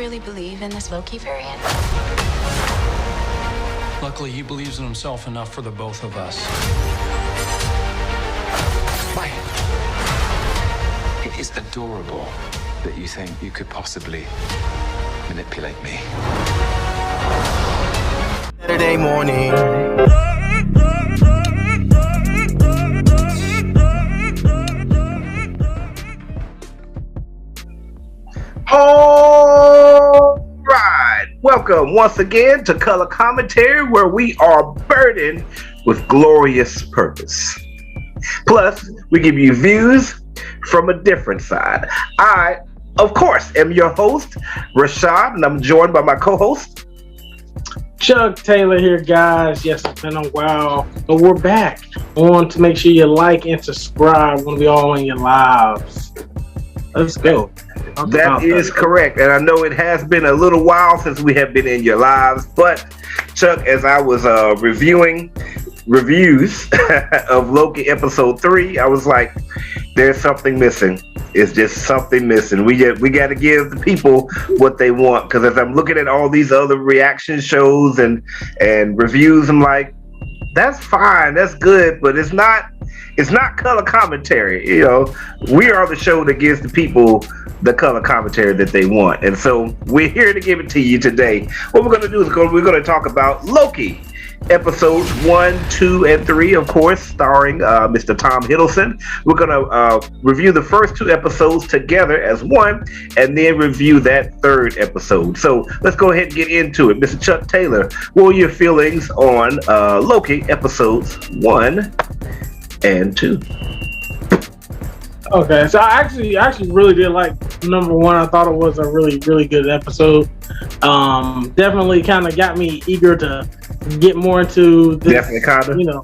really believe in this Loki variant? Luckily, he believes in himself enough for the both of us. Why? It is adorable that you think you could possibly manipulate me. Saturday morning. All right, welcome once again to Color Commentary, where we are burdened with glorious purpose. Plus, we give you views from a different side. I, of course, am your host, Rashad, and I'm joined by my co-host, Chuck Taylor here, guys. Yes, it's been a while, but we're back. I want to make sure you like and subscribe when we all in your lives. Let's go. That is correct, and I know it has been a little while since we have been in your lives, but Chuck, as I was reviewing reviews of Loki episode 3, I was like, there's something missing. It's just something missing. We got to give the people what they want, because as I'm looking at all these other reaction shows and reviews, I'm like, that's fine, that's good, but it's not color commentary. You know, we are the show that gives the people the color commentary that they want, and so we're here to give it to you today. What we're going to do is we're going to talk about Loki episodes 1, 2, and 3, of course, starring Mr. Tom Hiddleston. We're going to review the first 2 episodes together as one, and then review that 3rd episode. So let's go ahead and get into it. Mr. Chuck Taylor, what were your feelings on Loki episodes 1 and 2? Okay, so I actually really did like number 1. I thought it was a really, really good episode. Definitely kind of got me eager to get more into this. Definitely kinda. You know,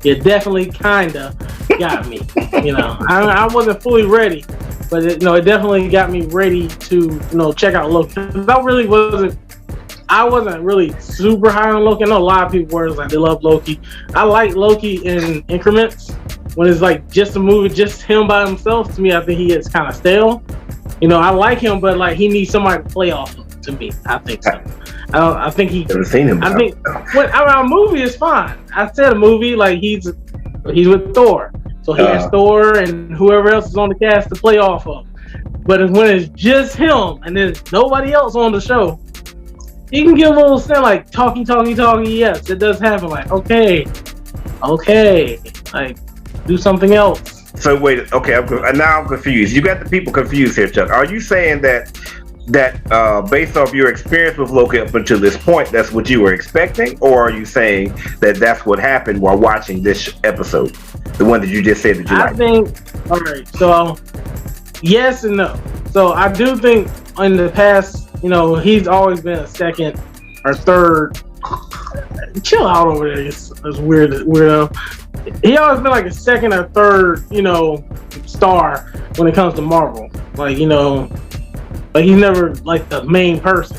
it definitely kinda got me. You know, I wasn't fully ready, but it definitely got me ready to check out Loki. I wasn't really super high on Loki. I know a lot of people were like they love Loki. I like Loki in increments. When it's like just a movie, just him by himself, to me, I think he gets kind of stale. You know, I like him, but like he needs somebody to play off of. To me, I think so. I think he. Never seen him. I think a movie is fine. I said a movie like he's with Thor, so he has Thor and whoever else is on the cast to play off of. But when it's just him and there's nobody else on the show, he can give a little sound like talking. Yes, it does happen. Like okay, like. Do something else. So wait, okay, now I'm confused. You got the people confused here, Chuck. Are you saying that based off your experience with Loki up until this point, that's what you were expecting, or are you saying that that's what happened while watching this episode, the one that you just said that you liked? I think. All right, so yes and no. So I do think in the past, he's always been a second or third. Chill out over there. It's weirdo. He always been like a second or third, star when it comes to Marvel. Like, like he's never like the main person.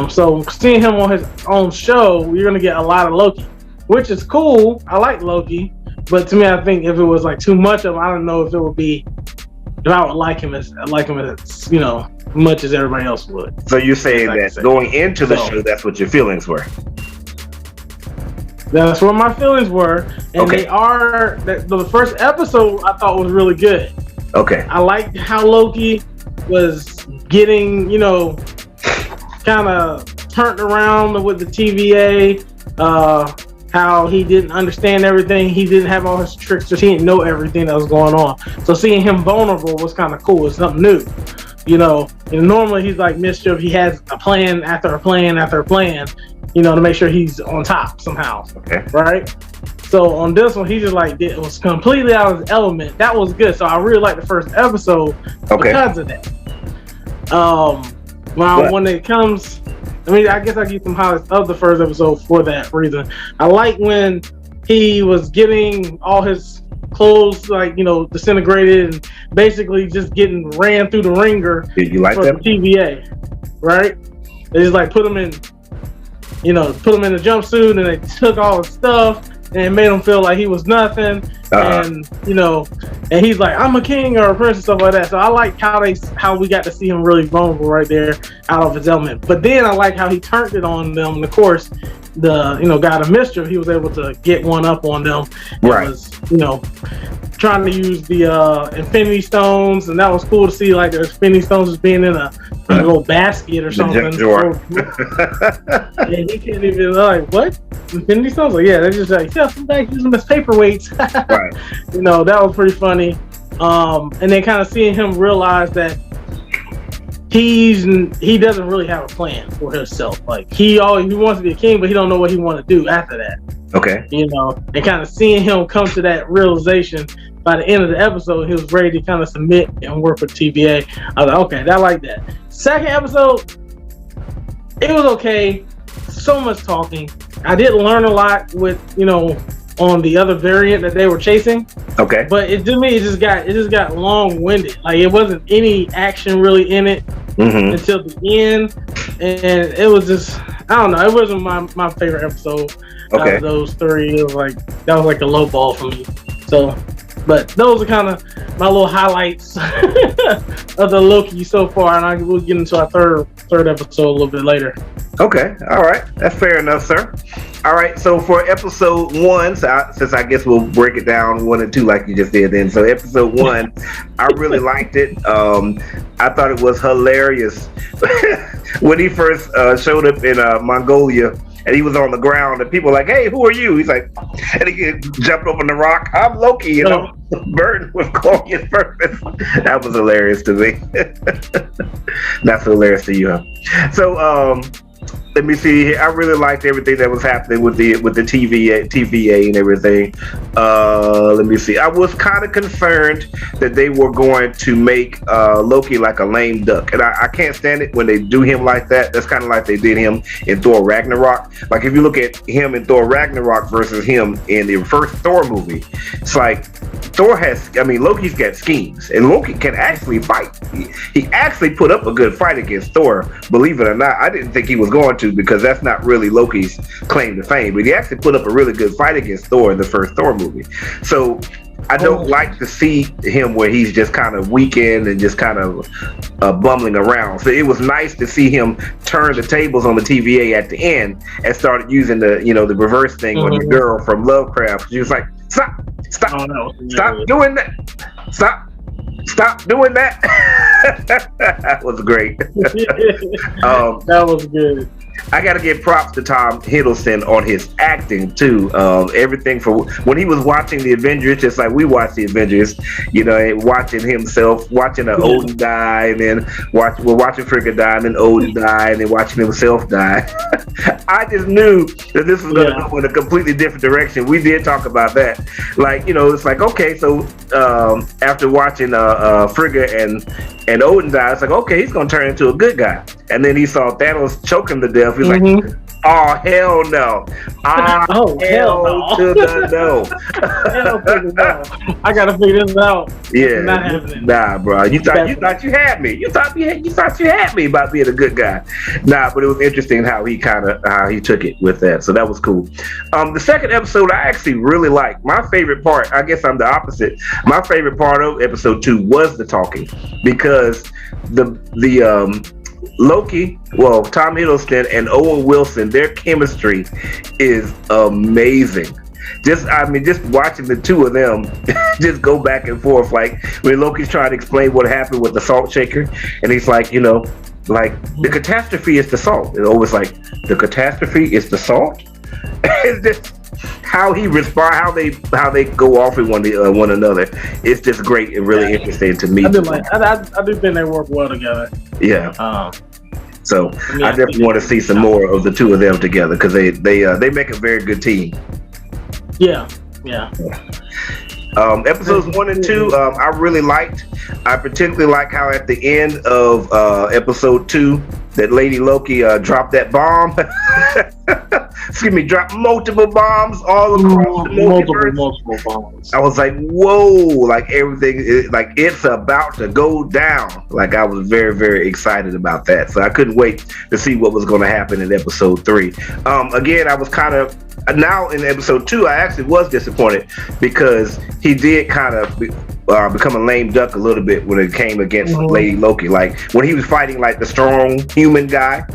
So seeing him on his own show, you're gonna get a lot of Loki, which is cool. I like Loki, but to me, I think if it was like too much of him, I don't know if I would like him as much as everybody else would. So you're saying that going into the show, that's what your feelings were? That's what my feelings were, and they are. The first episode I thought was really good. Okay. I liked how Loki was getting, kind of turned around with the TVA. How he didn't understand everything. He didn't have all his tricks. He didn't know everything that was going on. So seeing him vulnerable was kind of cool. It's something new. And normally he's like Mischief. He has a plan after a plan after a plan. To make sure he's on top somehow. Okay. Right? So on this one, he just like it was completely out of his element. That was good. So I really liked the first episode because of that. When it comes, I guess I give some highlights of the first episode for that reason. I like when he was getting all his clothes disintegrated and basically just getting ran through the ringer. Did you like for that? The TVA, right? They just like put him in a jumpsuit and they took all his stuff and it made him feel like he was nothing. And and he's like, I'm a king or a prince and stuff like that. So I like how we got to see him really vulnerable right there, out of his element. But then I like how he turned it on them. And of course, the God of Mischief, he was able to get one up on them. Right. Was, trying to use the Infinity Stones, and that was cool to see, like the Infinity Stones just being in a little basket or something. And he can't even what? Infinity Stones? Like, yeah, they're just like, yeah, some guys use them as paperweights. Right. That was pretty funny. And then kind of seeing him realize that he doesn't really have a plan for himself. Like he wants to be a king, but he don't know what he want to do after that. Okay. And kind of seeing him come to that realization by the end of the episode, he was ready to kind of submit and work with TVA. I was like, okay, I like that. Second episode, it was okay. So much talking. I did learn a lot with, on the other variant that they were chasing. Okay. But it just got long-winded. Like it wasn't any action really in it until the end. And it was just, I don't know, it wasn't my favorite episode out of those three. It was like, that was like a low ball for me. So, but those are kind of my little highlights of the Loki so far, and we'll get into our third episode a little bit later. Okay, all right, that's fair enough, sir. All right, so for episode 1, since I guess we'll break it down 1 and 2 like you just did then. So episode 1, I really liked it. I thought it was hilarious when he first showed up in Mongolia. And he was on the ground, and people were like, "Hey, who are you?" He's like, and he jumped up on the rock. I'm Loki, burdened with glorious purpose. That was hilarious to me. Not so hilarious to you, huh? So, let me see. I really liked everything that was happening with the TVA and everything. Let me see. I was kind of concerned that they were going to make Loki like a lame duck, and I can't stand it when they do him like that. That's kind of like they did him in Thor Ragnarok. Like if you look at him in Thor Ragnarok versus him in the first Thor movie, it's like Loki's got schemes, and Loki can actually fight. He actually put up a good fight against Thor, believe it or not. I didn't think he was going to, because that's not really Loki's claim to fame, but he actually put up a really good fight against Thor in the first Thor movie. So I don't like to see him where he's just kind of weakened and just kind of bumbling around. So it was nice to see him turn the tables on the TVA at the end and started using the reverse thing on the girl from Lovecraft. She was like, stop doing that. Stop doing that. That was great. That was good. I got to give props to Tom Hiddleston on his acting too. Everything for when he was watching the Avengers, just like we watch the Avengers, watching himself, watching Odin die, and then we're watching Frigga die, and then Odin die, and then watching himself die. I just knew that this was going to go in a completely different direction. We did talk about that. Like, it's like, okay, so after watching Frigga and Odin die, it's like, okay, he's going to turn into a good guy. And then he saw Thanos choke him to death. He's like, oh, hell no. Hell to the no. Hell to the no. I got to figure this out. Yeah. Not happening. Nah, bro. You thought you had me. You thought you had me about being a good guy. Nah, but it was interesting how he took it with that. So that was cool. The second episode I actually really liked. My favorite part, I guess I'm the opposite. My favorite part of episode 2 was the talking, because the Loki, Tom Hiddleston and Owen Wilson, their chemistry is amazing. Just watching the two of them just go back and forth, like when Loki's trying to explain what happened with the salt shaker, and he's like, the catastrophe is the salt. And Owen's like, the catastrophe is the salt? It's just how he respond, how they go off with one another. It's just great and really interesting to me. I do think they work well together. Yeah. So I definitely want to see some more of the two of them together, because they make a very good team. Yeah. Episodes 1 and 2, I really liked. I particularly like how at the end of episode 2, that Lady Loki dropped that bomb. Dropped multiple bombs all across the multiverse. Multiple bombs. I was like, whoa, like everything, it's about to go down. Like I was very, very excited about that. So I couldn't wait to see what was going to happen in episode 3. Again, I was kind of now in episode 2, I actually was disappointed because he did kind of become a lame duck a little bit when it came against Lady Loki. Like when he was fighting like the strong human guy.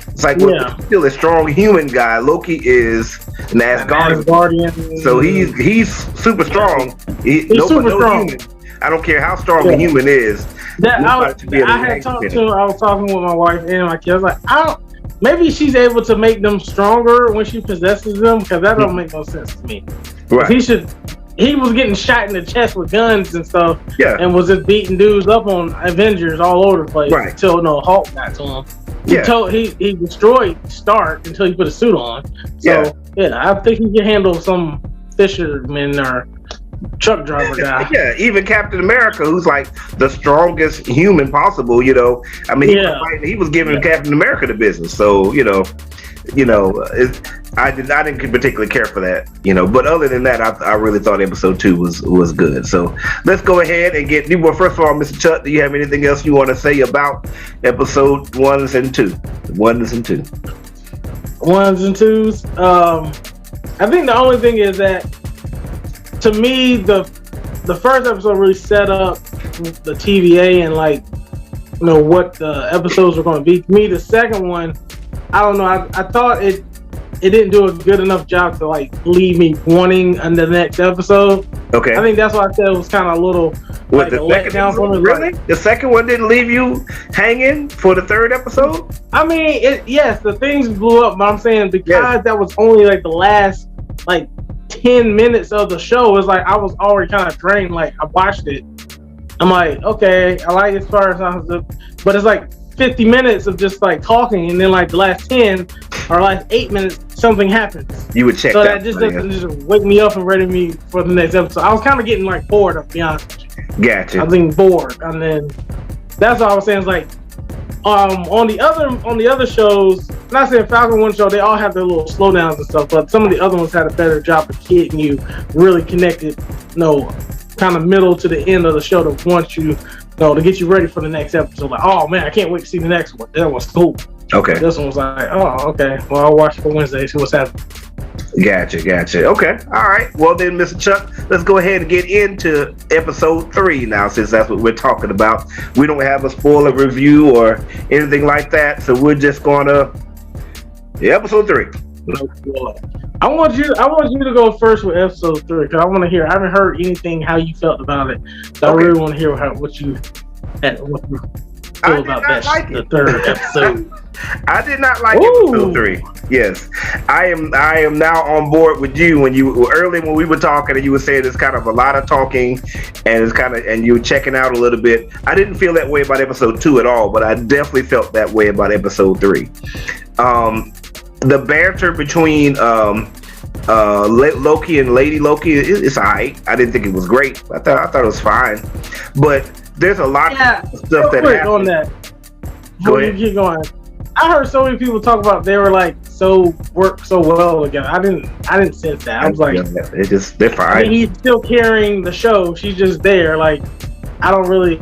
It's like, well, he's still a strong human guy. Loki is an Asgardian. So he's super strong. He's super strong. Human, I don't care how strong a human is. I was talking with my wife and my kids. I was like, maybe she's able to make them stronger when she possesses them, because that don't make no sense to me. Right. He was getting shot in the chest with guns and stuff, and was just beating dudes up on Avengers all over the place until Hulk got to him. He destroyed Stark until he put a suit on. So I think he can handle some fisherman or truck driver guy. Even Captain America, who's like the strongest human possible. I mean, he was giving Captain America the business. So I didn't particularly care for that. But other than that, I really thought episode 2 was good. So let's go ahead and get. Well, first of all, Mr. Chuck, do you have anything else you want to say about episode 1s and 2? 1s and 2. 1s and 2s. I think the only thing is that, to me, the first episode really set up the TVA and what the episodes were going to be. To me, the second one, I don't know. I thought it didn't do a good enough job to leave me wanting the next episode. Okay. I think that's why I said it was kind of a little the letdown for me. Really? The second one didn't leave you hanging for the third episode? I mean, the things blew up, but I'm saying because that was only the last 10 minutes of the show, it's I was already kind of drained. I watched it, I'm like, okay, I like it as but it's 50 minutes of just talking, and then the last 10 or last 8 minutes something happens. You would check so that just doesn't just wake me up and ready me for the next episode. I was kind of getting bored, to be honest with you. Gotcha. I was getting bored, and then that's what I was saying. It's on the other shows, not saying Falcon One show, they all have their little slowdowns and stuff, but some of the other ones had a better job of getting you really connected, kind of middle to the end of the show to want you, to get you ready for the next episode. Oh man, I can't wait to see the next one. That was cool. Okay. This one was oh, okay. Well, I'll watch it for Wednesday, see what's happening. Gotcha. Okay. All right. Well then, Mr. Chuck, let's go ahead and get into episode 3 now, since that's what we're talking about. We don't have a spoiler review or anything like that, so we're just gonna episode 3. I want you to go first with episode 3, because I want to hear. I haven't heard anything how you felt about it, so I really want to hear what you feel about that. The third episode. I did not like episode 3. Yes, I am now on board with you. When we were talking and you were saying it's kind of a lot of talking, and and you were checking out a little bit. I didn't feel that way about episode 2 at all, but I definitely felt that way about episode 3. The banter between Loki and Lady Loki is alright. I didn't think it was great. I thought it was fine, but there's a lot of stuff that happened. On that. Go ahead. You keep going. I heard so many people talk about they were work so well together. I didn't sense that. I was they're fine. I mean, he's still carrying the show. She's just there. I don't really.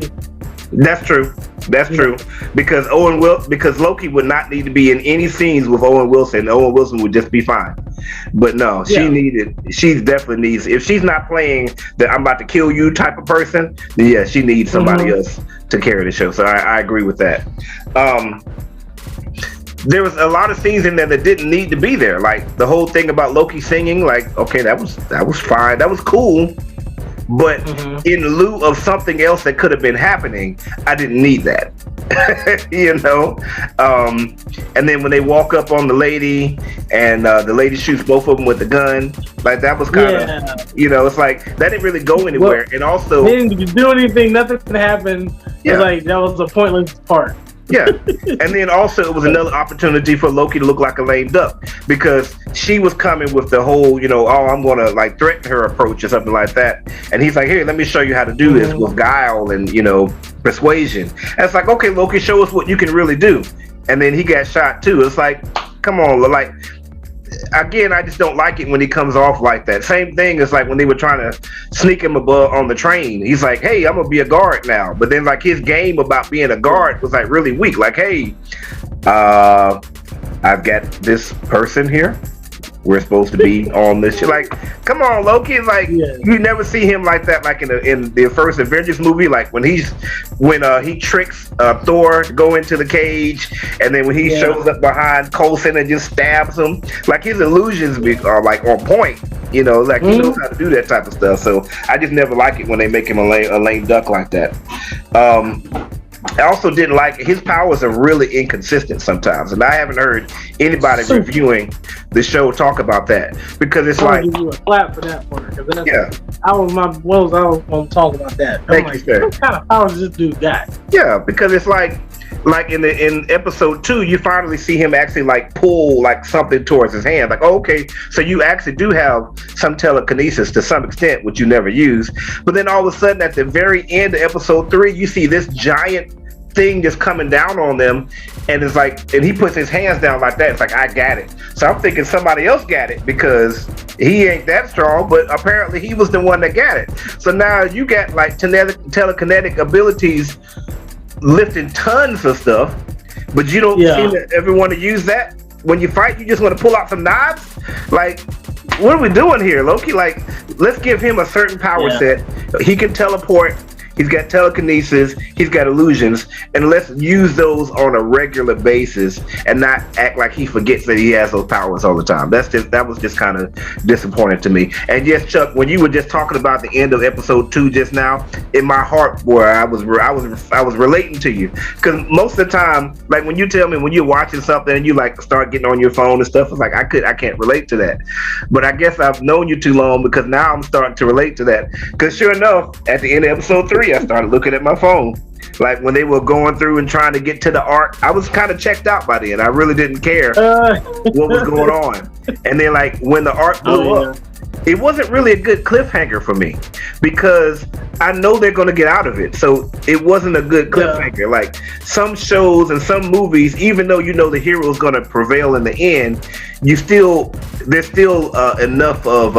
That's true. Because because Loki would not need to be in any scenes with Owen Wilson. Owen Wilson would just be fine. But no, she definitely needs. If she's not playing the "I'm about to kill you" type of person, then she needs somebody else to carry the show. So I agree with that. There was a lot of scenes in there that didn't need to be there. The whole thing about Loki singing, okay, that was fine. That was cool. But in lieu of something else that could have been happening, I didn't need that. And then when they walk up on the lady and the lady shoots both of them with the gun, that was kind of, it's that didn't really go anywhere. Well, and also, they didn't do anything, nothing happened. Yeah. That was a pointless part. Yeah, and then also it was another opportunity for Loki to look like a lame duck, because she was coming with the whole, I'm gonna threaten her approach or something like that, and he's like, here, let me show you how to do this with guile and persuasion. And it's okay, Loki, show us what you can really do. And then he got shot too. It's come on, again, I just don't like it when he comes off like that. Same thing as when they were trying to sneak him above on the train. He's like, hey, I'm gonna be a guard now. But then his game about being a guard was really weak. Hey, I've got this person here. we're supposed to be on this shit. Like, come on, Loki. Like, you never see him like that. Like in the first Avengers movie, like when he tricks Thor to go into the cage, and then when he shows up behind Coulson and just stabs him. Like his illusions are like on point. You know, like he knows how to do that type of stuff. So I just never like it when they make him a lame duck like that. I also didn't like his powers are really inconsistent sometimes, and I haven't heard anybody reviewing the show talk about that because it's like give you a clap for that part. I was going to talk about that. Thank you, sir. What kind of powers does this dude got? Yeah, because it's like in episode 2, you finally see him actually like pull like something towards his hand. Like, oh, okay, so you actually do have some telekinesis to some extent, which you never use. But then all of a sudden, at the very end of episode 3, you see this giant thing just coming down on them, and it's like, and he puts his hands down like that. It's like, I got it. So I'm thinking somebody else got it because he ain't that strong, but apparently he was the one that got it. So now you got like telekinetic abilities, lifting tons of stuff, but you don't seem to ever want to use that. When you fight, you just want to pull out some knives. Like, what are we doing here, Loki? Like, let's give him a certain power set. He can teleport. He's got telekinesis, he's got illusions, and let's use those on a regular basis and not act like he forgets that he has those powers all the time. That was just kind of disappointing to me. And yes, Chuck, when you were just talking about the end of episode 2 just now, in my heart, boy, I was relating to you, because most of the time, like when you tell me when you're watching something and you like start getting on your phone and stuff, it's like I can't relate to that. But I guess I've known you too long, because now I'm starting to relate to that. Because sure enough, at the end of episode 3, I started looking at my phone. Like when they were going through and trying to get to the arc, I was kind of checked out by then. I really didn't care what was going on. And then like when the arc blew up, it wasn't really a good cliffhanger for me, because I know they're going to get out of it. So it wasn't a good cliffhanger. Like some shows and some movies, even though you know the hero is going to prevail in the end, there's still enough of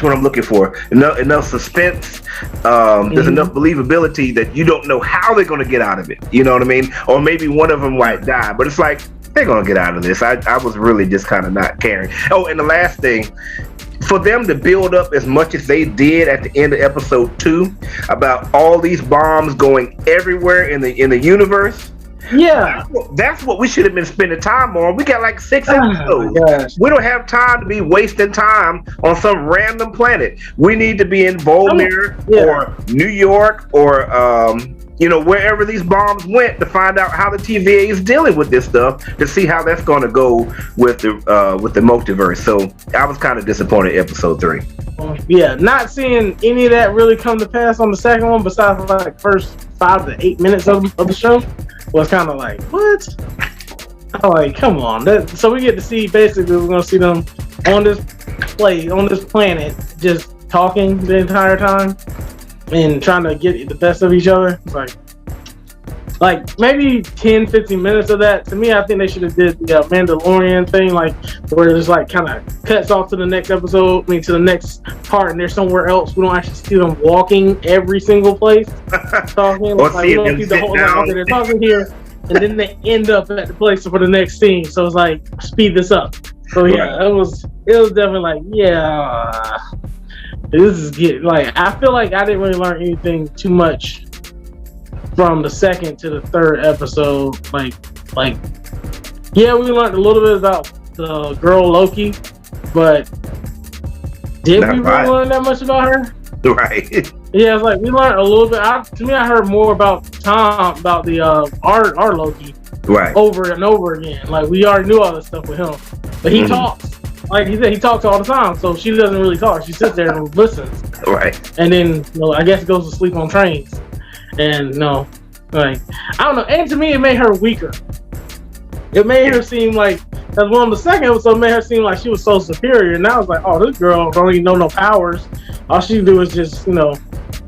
what I'm looking for. Enough suspense. There's enough believability that you don't know how they're going to get out of it. You know what I mean? Or maybe one of them might die, but it's like, they're going to get out of this. I was really just kind of not caring. Oh, and the last thing, for them to build up as much as they did at the end of episode 2 about all these bombs going everywhere in the universe. Yeah, that's what we should have been spending time on. We got like 6 episodes. We don't have time to be wasting time on some random planet. We need to be in Volmir or New York or wherever these bombs went, to find out how the TVA is dealing with this stuff, to see how that's going to go with the multiverse. So I was kind of disappointed in episode 3. Not seeing any of that really come to pass on the second one, besides like first 5 to 8 minutes of the show, was kind of like, what? I'm like, come on. So we get to see, basically, we're going to see them on this planet, just talking the entire time and trying to get the best of each other. It's like maybe 10-15 minutes of that. To me, I think they should have did the Mandalorian thing, like where it's like kind of cuts off to the next episode, to the next part, and they're somewhere else. We don't actually see them walking every single place talking. Or like, we don't see the whole time they're talking here, and then they end up at the place for the next scene. So it's like, speed this up. So it was definitely like, this is good. Like, I feel like I didn't really learn anything too much from the second to the third episode. Like, we learned a little bit about the girl Loki, but did we really learn that much about her? Right. Yeah, it's like we learned a little bit. I heard more about Tom, about the our Loki, right, over and over again. Like, we already knew all this stuff with him, but he talks. Like he said, he talks all the time, so she doesn't really talk. She sits there and listens. Right. And then, I guess goes to sleep on trains. And I don't know. And to me, it made her weaker. It made her seem like, as one of the second episode, made her seem like she was so superior. And now it's like, oh, this girl don't even know no powers. All she do is just, do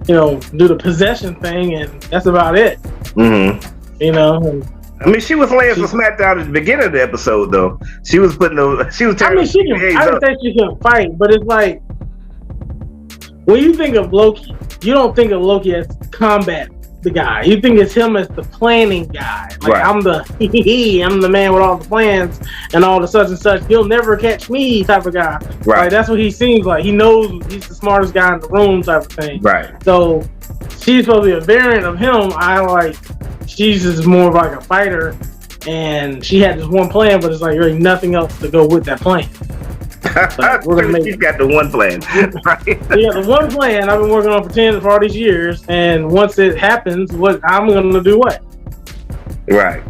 the possession thing, and that's about it. Mm-hmm. I mean, she was laying some SmackDown at the beginning of the episode, though. She was telling I didn't say she can fight, but it's like, when you think of Loki, you don't think of Loki as combat the guy. You think it's him as the planning guy. Like Right. I'm the man with all the plans and all the such and such. You'll never catch me type of guy. Right. Like that's what he seems like. He knows he's the smartest guy in the room type of thing. Right. So she's supposed to be a variant of him. I like she's just more of like a fighter, and she had this one plan, but it's like really nothing else to go with that plan. Like, we're gonna make She's got the one plan. Right. yeah, the one plan I've been working on for all these years, and once it happens, what I'm gonna do what? Right.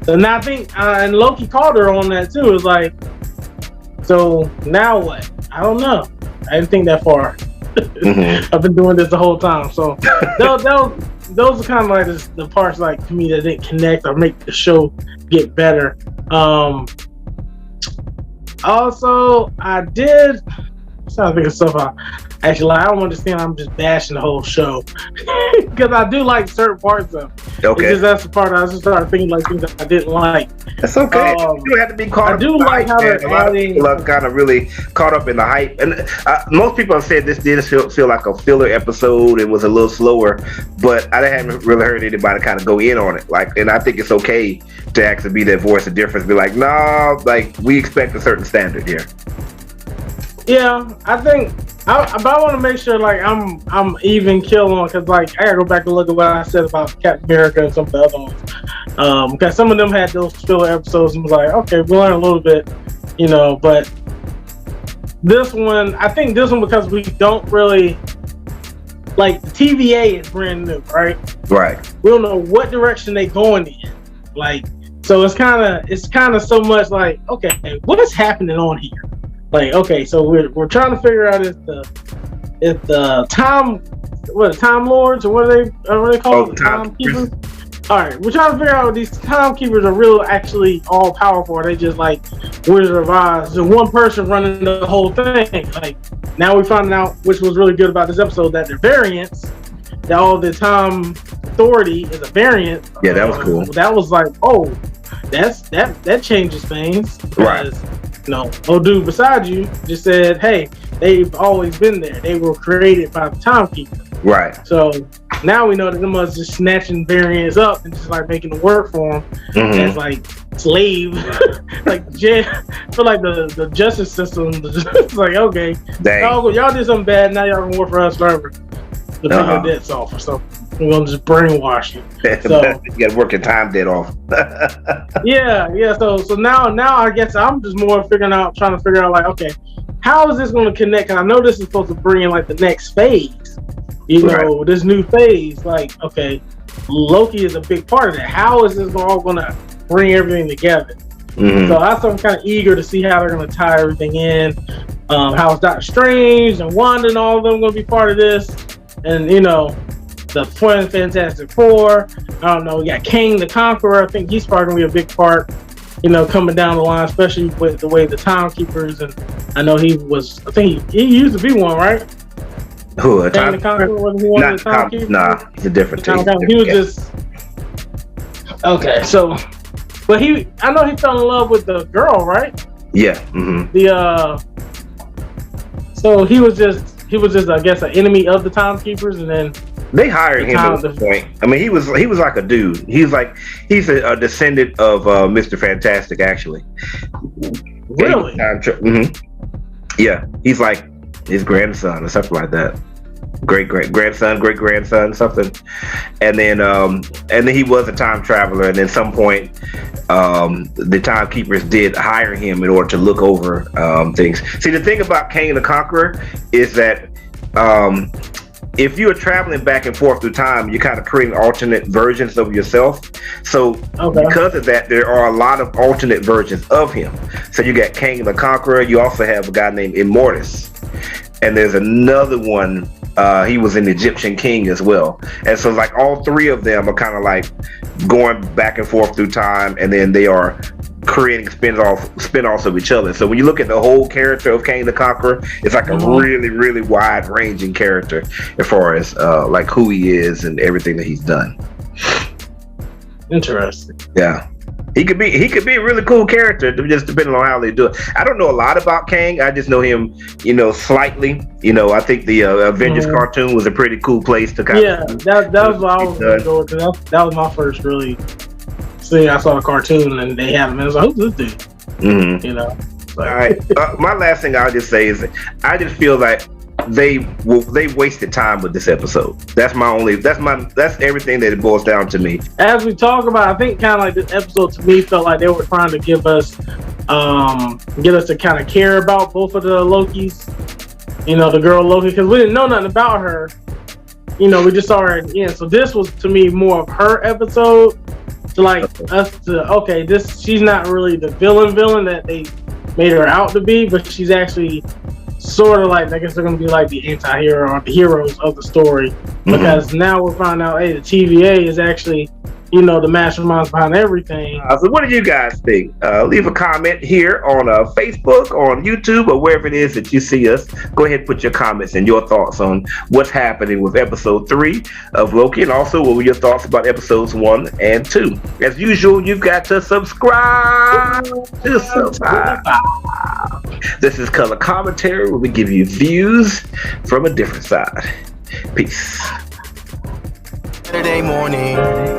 And I think, and Loki called her on that too. It's like, so now what? I don't know. I didn't think that far. Mm-hmm. I've been doing this the whole time. So those are kind of like the parts like to me that didn't connect or make the show get better. Also, I did. I'm trying to think of stuff I don't understand. I'm just bashing the whole show because I do like certain parts of it. Okay. It's just that's the part I just started thinking like things that I didn't like. That's okay. You don't have to be caught I up do in the like hype, how man. they're A lot of adding- people are kind of really caught up in the hype. And most people have said this did feel like a filler episode. It was a little slower, but I haven't really heard anybody kind of go in on it. Like, and I think it's okay to actually be that voice of difference. Be like, no, like we expect a certain standard here. Yeah, I think, but I want to make sure like I'm even kill on because like I gotta go back and look at what I said about Captain America and some of the other ones. Because some of them had those filler episodes and was like, okay, we learned a little bit, you know. But this one, I think this one because we don't really like the TVA is brand new, right? Right. We don't know what direction they going in, like so it's kind of so much like okay, what is happening on here? Like, okay, so we're trying to figure out if the time lords or what are they called? The timekeepers. All right, we're trying to figure out if these timekeepers are real, actually all powerful. Or are they just like Wizard of Oz? There's one person running the whole thing. Like now we found out, which was really good about this episode, that they're variants. That all the time authority is a variant. Yeah, that was cool. That was like, oh, that changes things. Right. No, old dude beside you just said, hey, they've always been there. They were created by the timekeeper. Right. So now we know that them was just snatching variants up and just like making it work for them as like slave, like jail. I feel like the justice system is like, okay, y'all did something bad. Now y'all can work for us forever to pay your debts off or something. We're gonna just brainwash you. So you gotta work your time debt off. yeah. So now I guess I'm just more trying to figure out like, okay, how is this gonna connect? And I know this is supposed to bring in like the next phase, you know, this new phase. Like, okay, Loki is a big part of that. How is this all gonna bring everything together? So I'm kind of eager to see how they're gonna tie everything in. How is Doctor Strange and Wanda and all of them gonna be part of this? And you know, the Fantastic Four. I don't know. We got King the Conqueror. I think he's probably gonna be a big part, you know, coming down the line, especially with the way the timekeepers. And I know he was. I think he used to be one, right? Who? A King the Conqueror wasn't he one of the timekeepers? Nah, he's a different team. He was just okay. So, but I know he fell in love with the girl, right? Yeah. So he was just I guess an enemy of the timekeepers, and then they hired him at this point. I mean, he was like a dude. He's a descendant of Mr. Fantastic, actually. Really? Yeah, he's like his grandson or something like that. Great grandson, something. And then he was a time traveler. And at some point, the timekeepers did hire him in order to look over things. See, the thing about Kang the Conqueror is that if you are traveling back and forth through time, you're kind of creating alternate versions of yourself. So because of that, there are a lot of alternate versions of him. So you got Kang the Conqueror. You also have a guy named Immortus. And there's another one. He was an Egyptian king as well. And so like all three of them are kind of like going back and forth through time, and then they are creating spin-offs of each other. So when you look at the whole character of Kang the Conqueror, it's like a really, really wide-ranging character as far as like who he is and everything that he's done. Interesting. Yeah. He could be a really cool character, just depending on how they do it. I don't know a lot about Kang. I just know him, slightly. I think the Avengers cartoon was a pretty cool place to kind of. That was what I was going to go with. That was my first really thing. I saw the cartoon and they have him. And I was like, who's this dude? All right. My last thing I'll just say is I just feel like they wasted time with this episode. That's everything that it boils down to me. As we talk about, I think kind of like this episode to me felt like they were trying to get us to kind of care about both of the Lokis. The girl Loki, because we didn't know nothing about her. We just saw her at the end. So this was to me more of her episode to like us to she's not really the villain that they made her out to be, but she's actually sort of like, I guess they're going to be like the anti-hero or the heroes of the story, because now we're finding out, hey, the TVA is actually, the masterminds behind everything. So what do you guys think? Leave a comment here on Facebook, on YouTube, or wherever it is that you see us. Go ahead and put your comments and your thoughts on what's happening with episode 3 of Loki, and also what were your thoughts about episodes 1 and 2. As usual, you've got to subscribe. This is Color Commentary, where we give you views from a different side. Peace. Saturday morning.